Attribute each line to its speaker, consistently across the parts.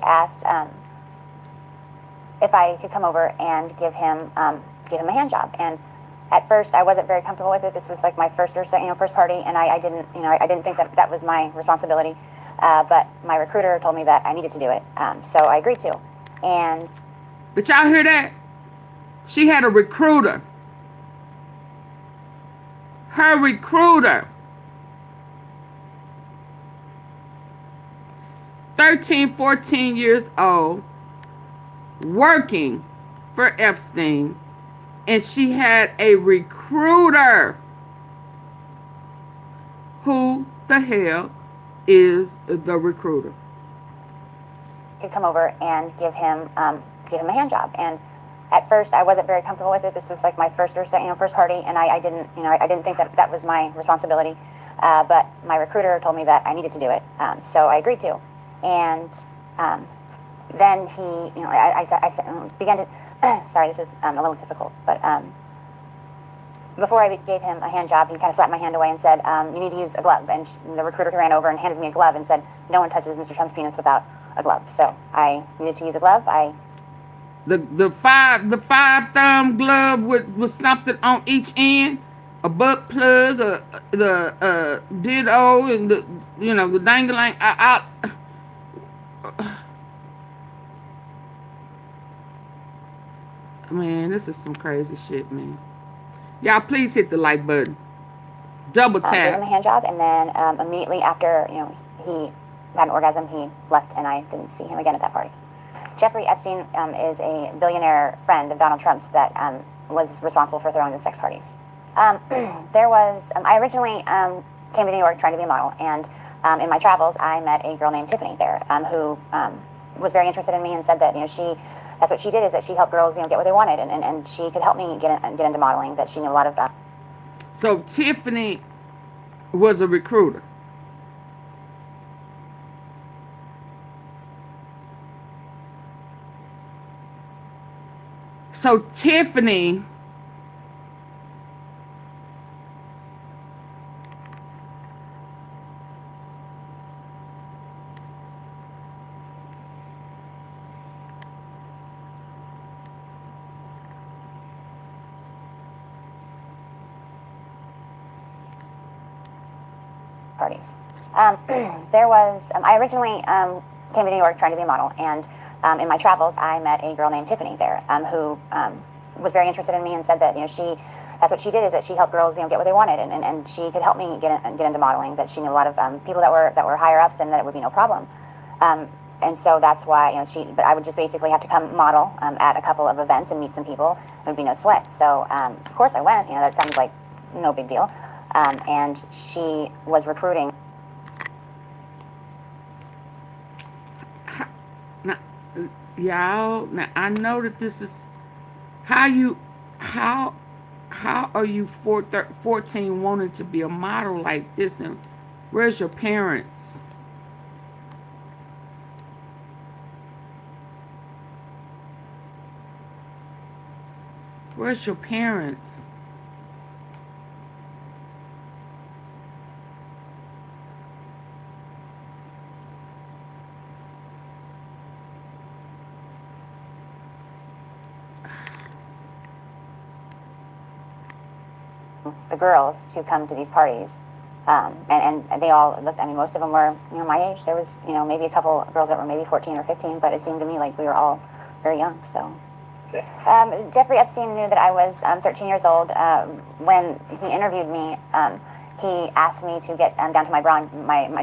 Speaker 1: asked if I could come over and give him a hand job. And at first, I wasn't very comfortable with it. This was like my first or second, first party, and I didn't think that that was my responsibility. But my recruiter told me that I needed to do it, so I agreed to. And
Speaker 2: but y'all hear that? She had a recruiter. Her recruiter. 13, 14 years old, working for Epstein, and she had a recruiter. Who the hell is the recruiter?
Speaker 1: Could come over and give him a hand job. And at first, I wasn't very comfortable with it. This was like my first or second, first party, and I didn't think that that was my responsibility. But my recruiter told me that I needed to do it, so I agreed to. And then he, I began to. Sorry, this is a little difficult, but before I gave him a hand job, he kind of slapped my hand away and said, "You need to use a glove." And the recruiter ran over and handed me a glove and said, "No one touches Mr. Trump's penis without a glove." So I needed to use a glove.
Speaker 2: The five thumb glove with something on each end, a butt plug, the ditto, and the dangling. Man, this is some crazy shit, man. Y'all, please hit the like button. Double tap.
Speaker 1: Gave him a hand job, and then immediately after, he had an orgasm, he left, and I didn't see him again at that party. Jeffrey Epstein is a billionaire friend of Donald Trump's that was responsible for throwing the sex parties. I originally came to New York trying to be a model, and in my travels, I met a girl named Tiffany there, who was very interested in me and said that that's what she did, is that she helped girls get what they wanted, and she could help me get into modeling. That she knew a lot of.
Speaker 2: So Tiffany was a recruiter. So Tiffany
Speaker 1: parties. I originally came to New York trying to be a model, and in my travels, I met a girl named Tiffany there, who was very interested in me and said that that's what she did, is that she helped girls get what they wanted, and she could help me get into modeling. That she knew a lot of people that were higher ups, and that it would be no problem. And so that's why but I would just basically have to come model at a couple of events and meet some people. There would be no sweat. So of course I went. That sounds like no big deal. And she was recruiting.
Speaker 2: Y'all, now I know that this is how are you 14 wanting to be a model like this, and where's your parents? Where's your parents?
Speaker 1: The girls to come to these parties, and they all looked. I mean, most of them were my age. There was maybe a couple girls that were maybe 14 or 15, but it seemed to me like we were all very young. So Jeffrey Epstein knew that I was 13 years old. When he interviewed me, he asked me to get down to my bra,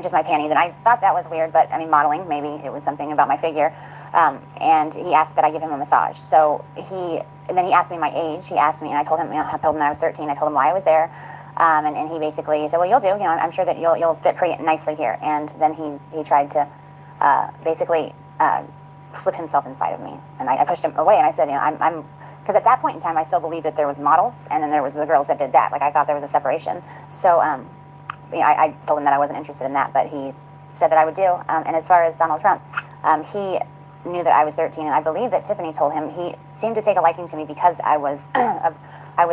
Speaker 1: just my panties, and I thought that was weird. But I mean, modeling, maybe it was something about my figure. And he asked that I give him a massage. So and then he asked me my age. He asked me, and I told him, I told him that I was 13. I told him why I was there, and he basically said, "Well, you'll do. I'm sure that you'll fit pretty nicely here." And then he tried to basically slip himself inside of me, and I pushed him away, and I said, I'm because at that point in time, I still believed that there was models, and then there was the girls that did that. Like I thought there was a separation. So I told him that I wasn't interested in that, but he said that I would do. And as far as Donald Trump, he knew that I was 13, and I believe that Tiffany told him. He seemed to take a liking to me because I was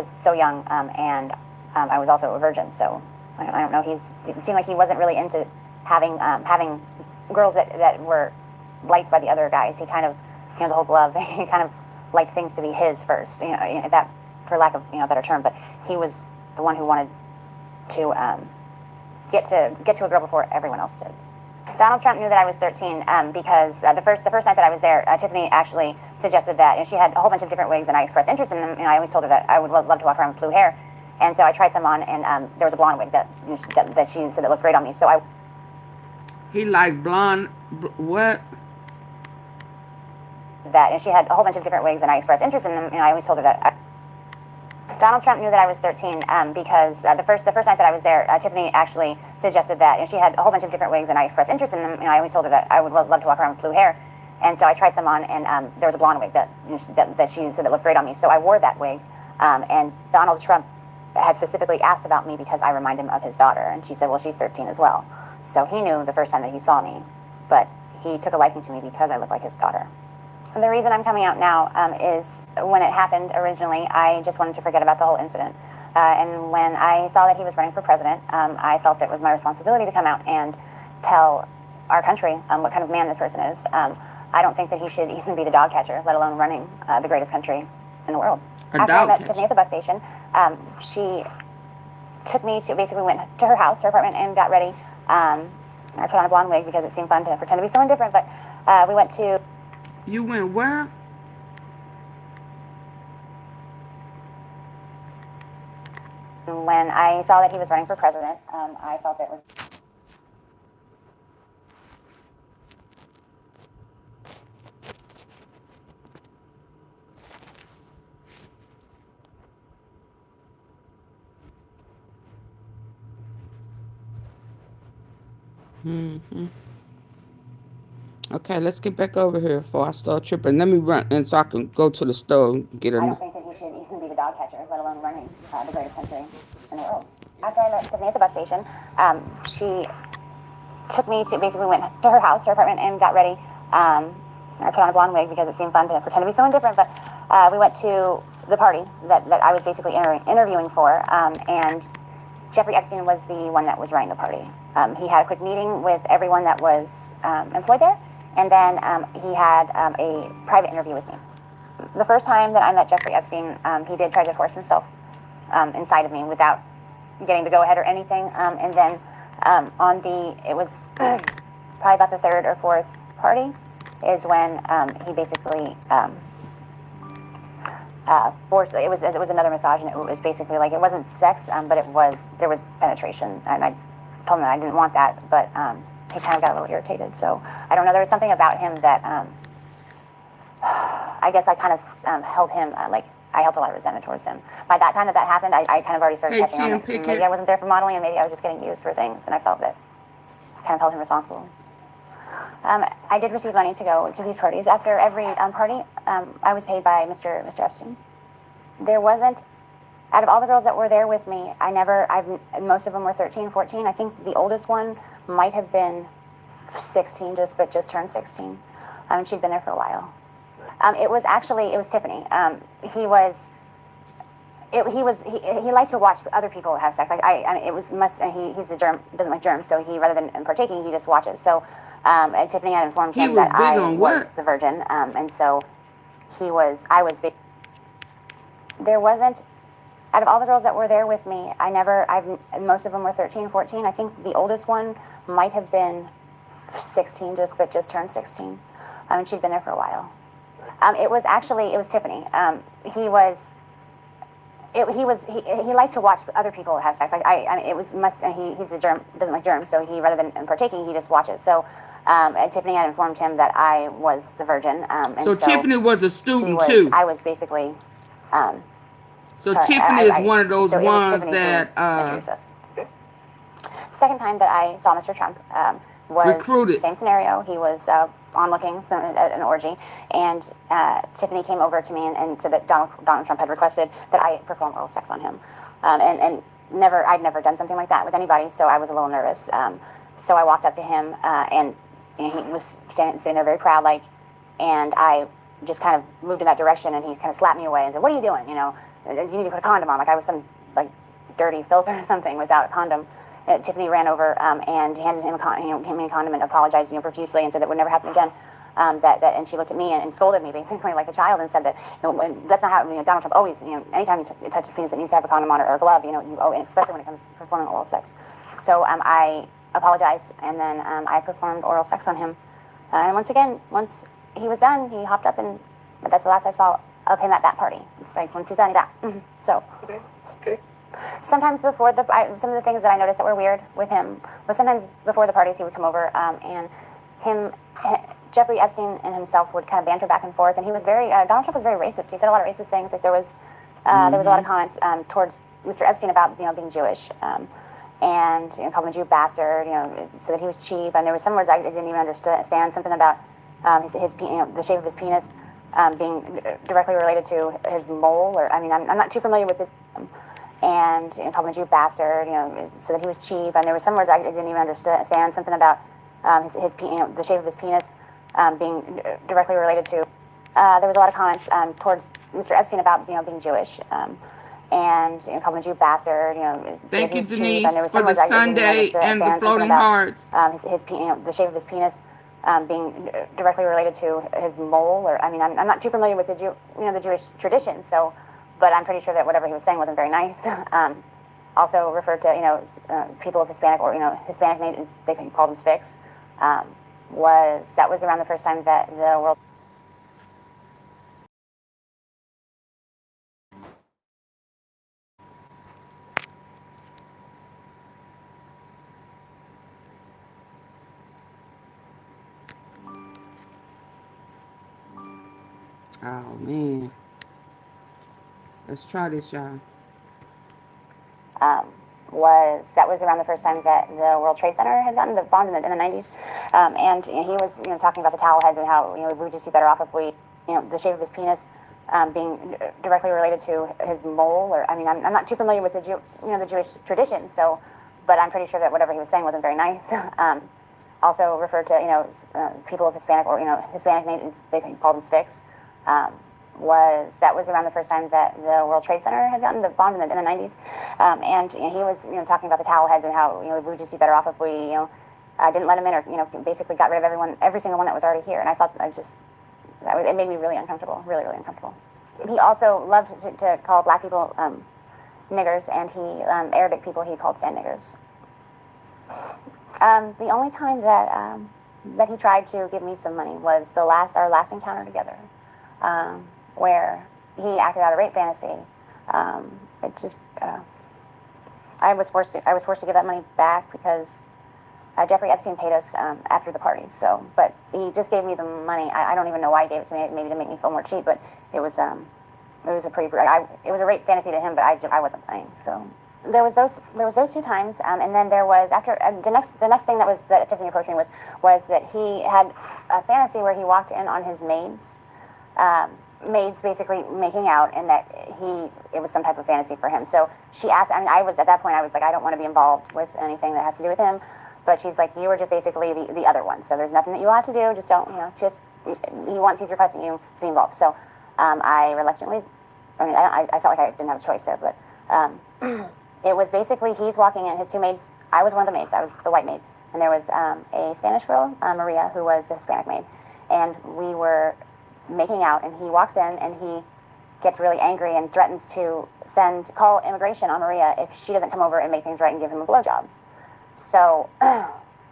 Speaker 1: so young, and I was also a virgin. So I don't know. It seemed like he wasn't really into having girls that were liked by the other guys. He kind of, the whole glove, he kind of liked things to be his first, that, for lack of, a better term, but he was the one who wanted to get to a girl before everyone else did. Donald Trump knew that I was 13 because the first night that I was there, Tiffany actually suggested that, she had a whole bunch of different wigs, and I expressed interest in them. I always told her that I would love to walk around with blue hair, and so I tried some on, and there was a blonde wig that she said that looked great on me. So
Speaker 2: He liked blonde. What?
Speaker 1: That, and she had a whole bunch of different wigs, and I expressed interest in them. I always told her that. Donald Trump knew that I was 13 because the first night that I was there, Tiffany actually suggested that, she had a whole bunch of different wigs, and I expressed interest in them. I always told her that I would love to walk around with blue hair, and so I tried some on, and there was a blonde wig that she said that looked great on me. So I wore that wig, and Donald Trump had specifically asked about me because I remind him of his daughter, and she said, well, she's 13 as well. So he knew the first time that he saw me, but he took a liking to me because I look like his daughter. And the reason I'm coming out now is when it happened originally, I just wanted to forget about the whole incident. And when I saw that he was running for president, I felt that it was my responsibility to come out and tell our country what kind of man this person is. I don't think that he should even be the dog catcher, let alone running the greatest country in the world. After I met Tiffany at the bus station, she took me to, basically went to her house, her apartment, and got ready. I put on a blonde wig because it seemed fun to pretend to be someone different, but we went to...
Speaker 2: You went where?
Speaker 1: When I saw that he was running for president, I felt that it was...
Speaker 2: Okay, let's get back over here before I start tripping. Let me run, and so I can go to the store and get
Speaker 1: I
Speaker 2: a...
Speaker 1: don't think that he should even be the dog catcher, let alone running the greatest country in the world. After I met Tiffany at the bus station, she took me to, basically went to her house, her apartment, and got ready. I put on a blonde wig because it seemed fun to pretend to be someone different, but we went to the party that I was basically interviewing for, and Jeffrey Epstein was the one that was running the party. He had a quick meeting with everyone that was employed there, and then he had a private interview with me. The first time that I met Jeffrey Epstein, he did try to force himself inside of me without getting the go-ahead or anything, and then it was probably about the third or fourth party is when he basically forced, it was another massage, and it was basically like, it wasn't sex, but there was penetration, and I told him that I didn't want that, but he kind of got a little irritated. So I don't know, there was something about him that I guess I kind of held him, I held a lot of resentment towards him. By that time that happened, I kind of already started catching on it. Maybe I wasn't there for modeling, and maybe I was just getting used for things, and I felt that I kind of held him responsible. I did receive money to go to these parties. After every party, I was paid by Mr. Epstein. There wasn't, out of all the girls that were there with me, most of them were 13, 14. I think the oldest one might have been 16, just turned 16. And she'd been there for a while. It was Tiffany. He liked to watch other people have sex. He's a germ, doesn't like germs, so rather than partaking, he just watches. So Tiffany had informed him that I was the virgin, and so there wasn't, out of all the girls that were there with me, most of them were 13, 14. I think the oldest one might have been 16, just turned 16. And she'd been there for a while. It was Tiffany. He liked to watch other people have sex. He's a germ, doesn't like germs, so rather than partaking, he just watches. So Tiffany had informed him that I was the virgin.
Speaker 2: So Tiffany was a student too.
Speaker 1: I was basically.
Speaker 2: Tiffany is one of those ones that
Speaker 1: introduced us. Second time that I saw Mr. Trump was
Speaker 2: recruited.
Speaker 1: Same scenario. He was onlooking at an orgy, and Tiffany came over to me and said that Donald Trump had requested that I perform oral sex on him, and I'd never done something like that with anybody, so I was a little nervous. So I walked up to him, and he was sitting there very proud, and I just kind of moved in that direction, and he kind of slapped me away and said, "What are you doing? You need to put a condom on." Like I was some dirty filth or something without a condom. Tiffany ran over and handed him a condom and apologized, profusely, and said that would never happen again. And she looked at me and scolded me basically like a child and said that, that's not how, Donald Trump always, anytime you touch his penis, it needs to have a condom on it or a glove, and especially when it comes to performing oral sex. So I apologized, and then I performed oral sex on him. And once again, once he was done, he hopped up, and that's the last I saw of him at that party. It's like, once he's done, he's out. So.
Speaker 3: Okay.
Speaker 1: Sometimes before some of the things that I noticed that were weird with him was sometimes before the parties he would come over, and Jeffrey Epstein and himself would kind of banter back and forth, and he was Donald Trump was very racist. He said a lot of racist things. Like there was a lot of comments towards Mr. Epstein about being Jewish, and called him a Jew bastard, so that he was cheap, and there was some words I didn't even understand. Something about the shape of his penis being directly related to his mole, or I'm not too familiar with it. And called him a Jew bastard, so that he was cheap, and there was some words I didn't even understand. Something about the shape of his penis being directly related to. There was a lot of comments towards Mr. Epstein about being Jewish, and called him a Jew bastard, so
Speaker 2: Thank
Speaker 1: that he
Speaker 2: you,
Speaker 1: was cheap,
Speaker 2: Denise,
Speaker 1: and there was
Speaker 2: for
Speaker 1: some
Speaker 2: the
Speaker 1: words I didn't even
Speaker 2: Sunday and
Speaker 1: understand.
Speaker 2: the floating
Speaker 1: Something
Speaker 2: hearts.
Speaker 1: about the shape of his penis being directly related to his mole, or I'm not too familiar with the Jewish tradition, so. But I'm pretty sure that whatever he was saying wasn't very nice. Also referred to, people of Hispanic or, Hispanic nations, they called them spics. That was around the first time that the world.
Speaker 2: Oh, man. Let's try this, y'all.
Speaker 1: That was around the first time that the World Trade Center had gotten the bombed in the 90s. And he was, talking about the towel heads and how, we would just be better off if we, the shape of his penis being directly related to his mole, or I'm not too familiar with the Jewish tradition, so, but I'm pretty sure that whatever he was saying wasn't very nice. Also referred to, people of Hispanic or, Hispanic nations, they called them spics. That was around the first time that the World Trade Center had gotten the bombed in the 90s. And he was, talking about the towel heads and how, we would just be better off if we, didn't let him in, or, basically got rid of every single one that was already here. And I thought it made me really uncomfortable, really, really uncomfortable. He also loved to call black people niggers, and Arabic people he called sand niggers. The only time that he tried to give me some money was our last encounter together. Where he acted out a rape fantasy. I was forced to give that money back because Jeffrey Epstein paid us after the party. So, but he just gave me the money. I don't even know why he gave it to me. Maybe to make me feel more cheap. But it was a rape fantasy to him. But I wasn't playing. So there was those 2 times, and then there was after the next thing that Tiffany approached me with was that he had a fantasy where he walked in on his maids. Maids basically making out, and that it was some type of fantasy for him. So she asked, at that point I was like, I don't want to be involved with anything that has to do with him, but she's like, you were just basically the other one, so there's nothing that you will have to do, just don't, he wants, he's requesting you to be involved. So I reluctantly, I felt like I didn't have a choice there, but it was basically, he's walking in, his 2 maids, I was one of the maids, I was the white maid, and there was a Spanish girl, Maria, who was a Hispanic maid, and we were making out, and he walks in and he gets really angry and threatens to call immigration on Maria if she doesn't come over and make things right and give him a blowjob. So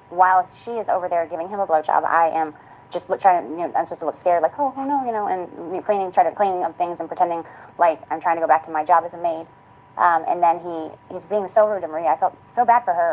Speaker 1: while she is over there giving him a blowjob, I am just trying to, I'm supposed to look scared, like, oh no, and cleaning up things and pretending like I'm trying to go back to my job as a maid. And then he's being so rude to Maria. I felt so bad for her.